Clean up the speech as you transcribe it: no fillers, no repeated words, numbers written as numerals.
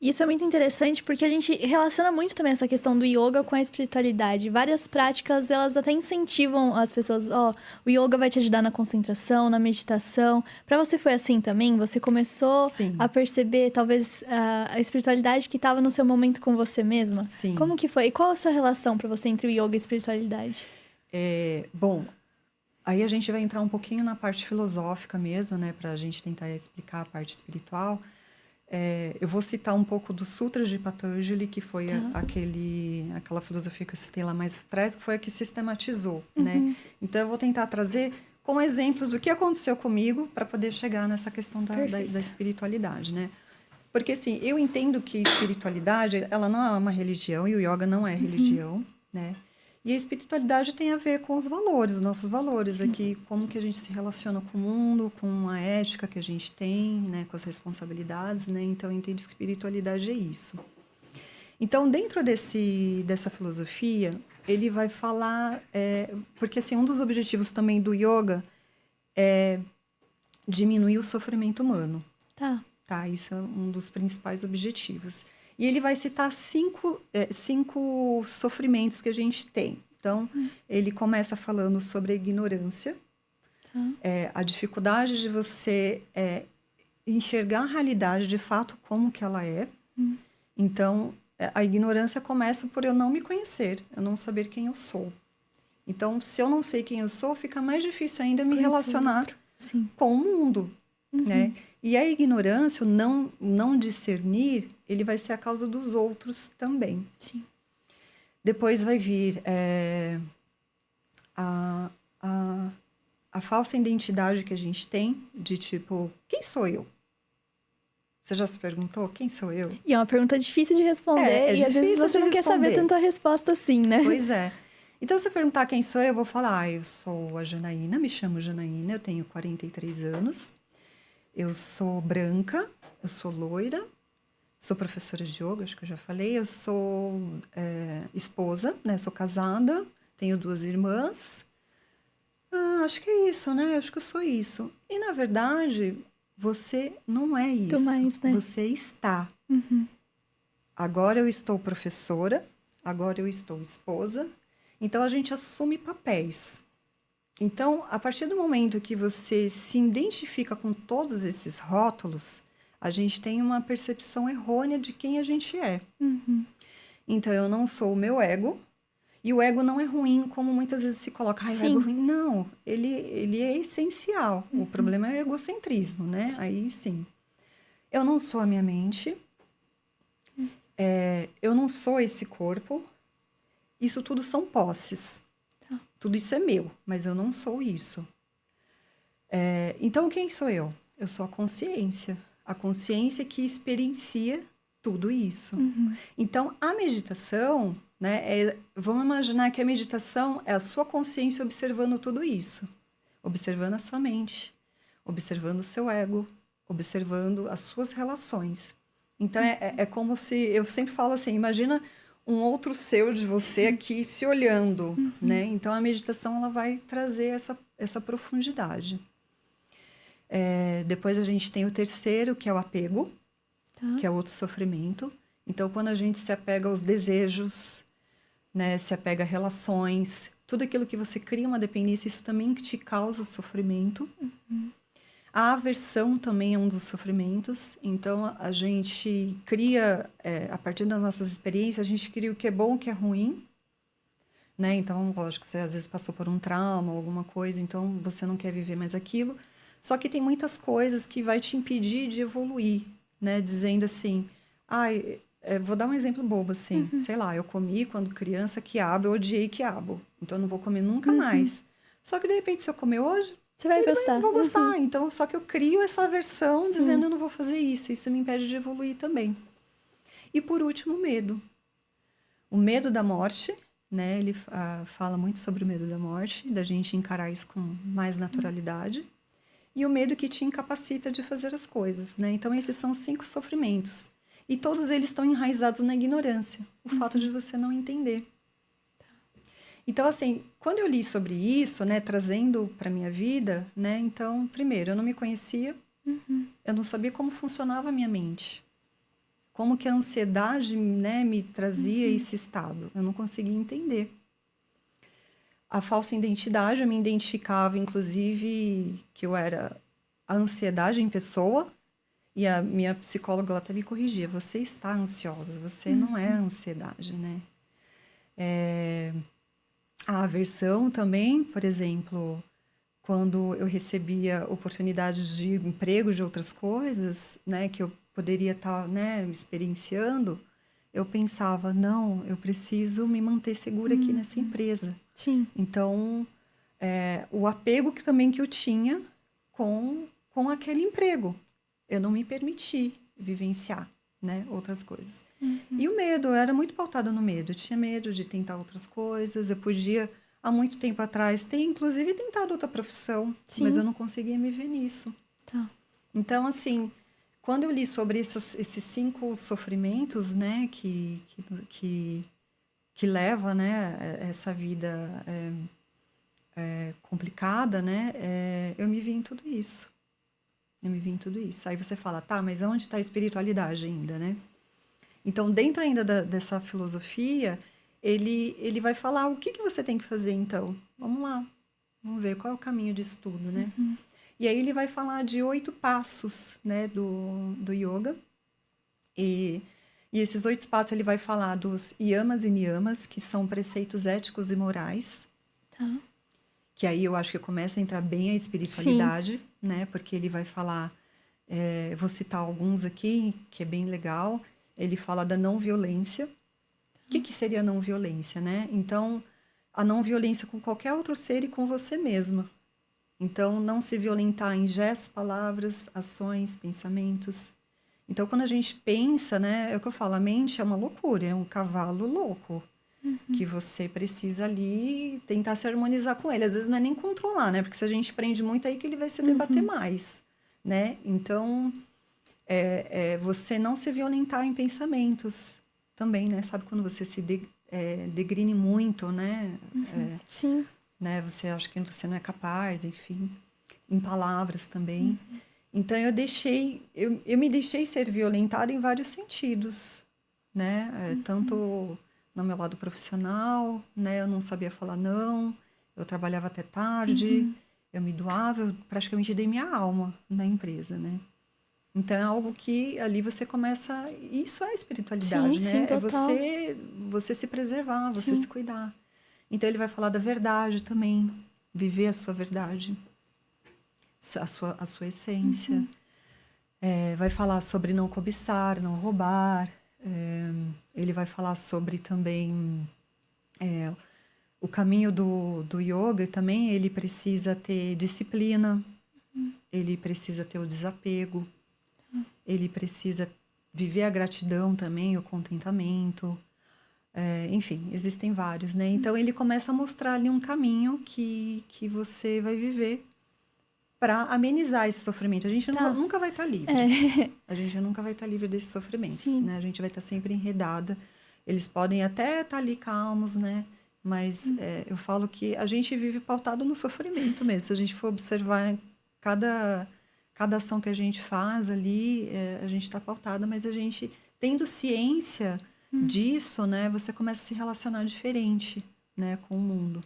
Isso é muito interessante porque a gente relaciona muito também essa questão do yoga com a espiritualidade. Várias práticas, elas até incentivam as pessoas, o yoga vai te ajudar na concentração, na meditação. Para você foi assim também? Você começou Sim, a perceber talvez a espiritualidade que estava no seu momento com você mesma? sim. Como que foi? E qual a sua relação para você entre o yoga e a espiritualidade? Bom, aí a gente vai entrar um pouquinho na parte filosófica mesmo, né, para a gente tentar explicar a parte espiritual. Eu vou citar um pouco do Sutras de Patanjali, que foi aquela filosofia que eu citei lá mais atrás, que foi a que sistematizou, né? Então, eu vou tentar trazer com exemplos do que aconteceu comigo para poder chegar nessa questão da espiritualidade, né? Porque, assim, eu entendo que espiritualidade, ela não é uma religião, e o yoga não é religião, né? E a espiritualidade tem a ver com os valores, nossos valores aqui, como que a gente se relaciona com o mundo, com a ética que a gente tem, né, com as responsabilidades, né? Então, eu entendo que espiritualidade é isso. Então, dentro dessa filosofia, ele vai falar... porque, assim, um dos objetivos também do yoga é diminuir o sofrimento humano. Tá, isso é um dos principais objetivos. E ele vai citar cinco sofrimentos que a gente tem. Então, ele começa falando sobre a ignorância, a dificuldade de você enxergar a realidade de fato como que ela é. Então, a ignorância começa por eu não me conhecer, eu não saber quem eu sou. Então, se eu não sei quem eu sou, fica mais difícil ainda me relacionar com o mundo, né? E a ignorância, o não discernir, ele vai ser a causa dos outros também. Sim. Depois vai vir a falsa identidade que a gente tem, de tipo, quem sou eu? Você já se perguntou, quem sou eu? E é uma pergunta difícil de responder, e às vezes você não quer saber tanto a resposta assim, né? Pois é. Então, se eu perguntar quem sou eu vou falar, eu sou a Janaína, me chamo Janaína, eu tenho 43 anos. Eu sou branca, eu sou loira, sou professora de yoga, acho que eu já falei. Eu sou esposa, né? Sou casada, tenho 2 irmãs. Acho que é isso, né? Acho que eu sou isso. E, na verdade, você não é isso. Mais, né? Você está. Agora eu estou professora, agora eu estou esposa. Então, a gente assume papéis. Então, a partir do momento que você se identifica com todos esses rótulos, a gente tem uma percepção errônea de quem a gente é. Então, eu não sou o meu ego, e o ego não é ruim, como muitas vezes se coloca. O ego é ruim. Não, ele é essencial. O problema é o egocentrismo, né? Aí sim. Eu não sou a minha mente, eu não sou esse corpo. Isso tudo são posses. Tudo isso é meu, mas eu não sou isso. Então, quem sou eu? Eu sou a consciência. A consciência que experiencia tudo isso. Então, a meditação, né, vamos imaginar que a meditação é a sua consciência observando tudo isso. Observando a sua mente, observando o seu ego, observando as suas relações. Então, é como se... Eu sempre falo assim, imagina um outro seu de você aqui se olhando, né? Então, a meditação ela vai trazer essa profundidade. Depois a gente tem o terceiro, que é o apego, que é outro sofrimento. Então, quando a gente se apega aos desejos, né? Se apega a relações, tudo aquilo que você cria uma dependência, isso também te causa sofrimento. A aversão também é um dos sofrimentos. Então, a gente cria, a partir das nossas experiências, a gente cria o que é bom, o que é ruim. Né? Então, lógico, você às vezes passou por um trauma ou alguma coisa, então você não quer viver mais aquilo. Só que tem muitas coisas que vai te impedir de evoluir, né? Dizendo assim, vou dar um exemplo bobo, assim. Sei lá, eu comi quando criança quiabo, eu odiei quiabo. Então, eu não vou comer nunca mais. Só que, de repente, se eu comer hoje... Você vai gostar. Eu vou gostar. Então, só que eu crio essa aversão dizendo eu não vou fazer isso. Isso me impede de evoluir também. E, por último, o medo. O medo da morte, né? Ele fala muito sobre o medo da morte, da gente encarar isso com mais naturalidade. E o medo que te incapacita de fazer as coisas, né? Então, esses são 5 sofrimentos. E todos eles estão enraizados na ignorância. O fato de você não entender. Então, assim, quando eu li sobre isso, né, trazendo para minha vida, né, então, primeiro, eu não me conhecia, eu não sabia como funcionava a minha mente. como que a ansiedade, né, me trazia esse estado. Eu não conseguia entender. A falsa identidade, eu me identificava, inclusive, que eu era a ansiedade em pessoa, e a minha psicóloga ela até me corrigia, você está ansiosa, você não é a ansiedade, né? A aversão também, por exemplo, quando eu recebia oportunidades de emprego, de outras coisas, né, que eu poderia estar, né, experienciando, eu pensava, não, eu preciso me manter segura aqui nessa empresa. Sim. Então, o apego que também que eu tinha com aquele emprego, eu não me permiti vivenciar, né, outras coisas. E o medo, eu era muito pautada no medo. Eu tinha medo de tentar outras coisas. Eu podia, há muito tempo atrás, ter inclusive tentado outra profissão, Sim. mas eu não conseguia me ver nisso. Tá. Então, assim, quando eu li sobre esses 5 sofrimentos, né, que leva, né, essa vida complicada, né, eu me vi em tudo isso. Eu me vi em tudo isso. Aí você fala, tá, mas onde está a espiritualidade ainda, né? Então, dentro ainda dessa filosofia, ele vai falar o que você tem que fazer, então. Vamos lá, vamos ver qual é o caminho disso tudo, né? E aí ele vai falar de 8 passos, né, do yoga. E esses 8 passos ele vai falar dos yamas e niyamas, que são preceitos éticos e morais. Tá. Que aí eu acho que começa a entrar bem a espiritualidade, né? Porque ele vai falar, vou citar alguns aqui, que é bem legal. Ele fala da não violência. O que seria a não violência, né? Então, a não violência com qualquer outro ser e com você mesma. Então, não se violentar em gestos, palavras, ações, pensamentos. Então, quando a gente pensa, né? É o que eu falo, a mente é uma loucura, é um cavalo louco. Que você precisa ali tentar se harmonizar com ele. Às vezes não é nem controlar, né? Porque se a gente prende muito aí que ele vai se debater mais, né? Então, você não se violentar em pensamentos também, né? Sabe quando você se degrine muito, né? Sim. Né? Você acha que você não é capaz, enfim. Em palavras também. Então, eu me deixei ser violentada em vários sentidos, né? Tanto no meu lado profissional, né? Eu não sabia falar não, eu trabalhava até tarde, eu me doava, eu praticamente dei minha alma na empresa, né? Então, é algo que ali você começa... Isso é espiritualidade, Sim, né? sim, É total. você se preservar, você Sim. se cuidar. Então, ele vai falar da verdade também, viver a sua verdade, a sua essência. Vai falar sobre não cobiçar, não roubar. Ele vai falar sobre também o caminho do yoga também. Ele precisa ter disciplina, ele precisa ter o desapego, ele precisa viver a gratidão também, o contentamento. Enfim, existem vários, né? Então, ele começa a mostrar ali um caminho que você vai viver para amenizar esse sofrimento. A gente nunca vai estar livre. A gente nunca vai estar livre desses sofrimentos, né? A gente vai estar sempre enredada. Eles podem até estar ali calmos, né? Mas eu falo que a gente vive pautado no sofrimento mesmo. Se a gente for observar cada ação que a gente faz ali, a gente está pautada, mas a gente, tendo ciência disso, né? Você começa a se relacionar diferente, né? Com o mundo.